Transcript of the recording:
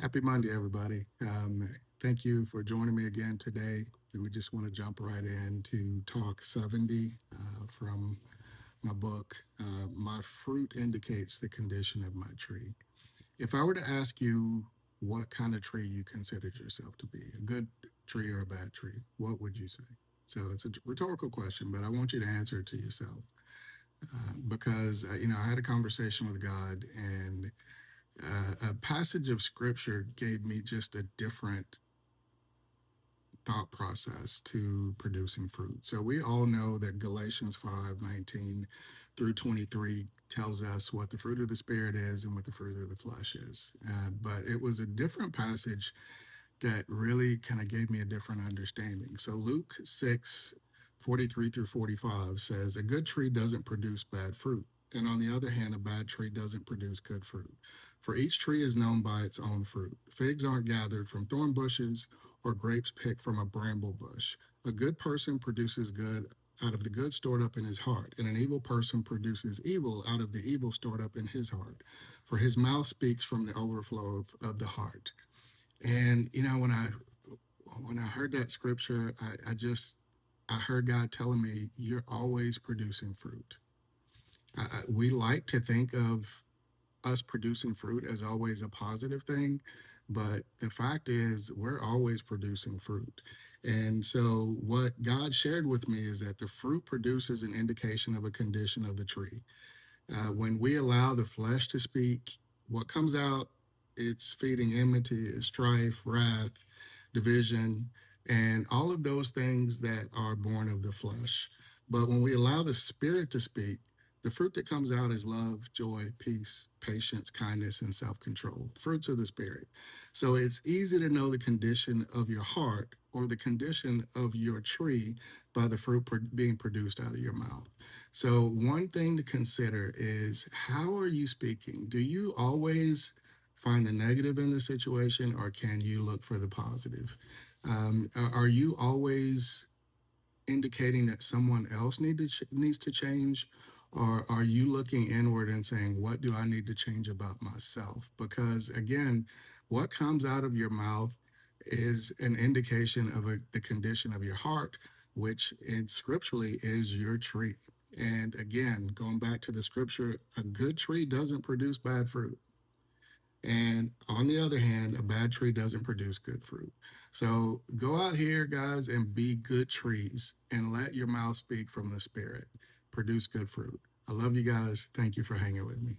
Happy Monday, everybody. Thank you for joining me again today. We just want to jump right in to talk 70 from my book, My Fruit Indicates the Condition of My Tree. If I were to ask you what kind of tree you considered yourself to be, a good tree or a bad tree, what would you say? So it's a rhetorical question, but I want you to answer it to yourself because, I had a conversation with God, and a passage of scripture gave me just a different thought process to producing fruit. So we all know that Galatians 5:19 through 23 tells us what the fruit of the Spirit is and what the fruit of the flesh is. But it was a different passage that really kind of gave me a different understanding. So Luke 6:43 through 45 says, a good tree doesn't produce bad fruit. And on the other hand, a bad tree doesn't produce good fruit. For each tree is known by its own fruit. Figs aren't gathered from thorn bushes or grapes picked from a bramble bush. A good person produces good out of the good stored up in his heart, and an evil person produces evil out of the evil stored up in his heart. For his mouth speaks from the overflow of the heart. And when I heard that scripture, I heard God telling me, "You're always producing fruit." We like to think of us producing fruit as always a positive thing, but the fact is, we're always producing fruit. And so, what God shared with me is that the fruit produces an indication of a condition of the tree. When we allow the flesh to speak, what comes out, it's feeding enmity, strife, wrath, division, and all of those things that are born of the flesh. But when we allow the Spirit to speak, the fruit that comes out is love, joy, peace, patience, kindness, and self control. Fruits of the Spirit. So it's easy to know the condition of your heart or the condition of your tree by the fruit being produced out of your mouth. So, one thing to consider is, how are you speaking? Do you always find the negative in the situation, or can you look for the positive? Are you always indicating that someone else needs to change? Or are you looking inward and saying, what do I need to change about myself? Because again, what comes out of your mouth is an indication of the condition of your heart, which in scripturally is your tree. And again, going back to the scripture, a good tree doesn't produce bad fruit. And on the other hand, a bad tree doesn't produce good fruit. So go out here, guys, and be good trees and let your mouth speak from the Spirit. Produce good fruit. I love you guys. Thank you for hanging with me.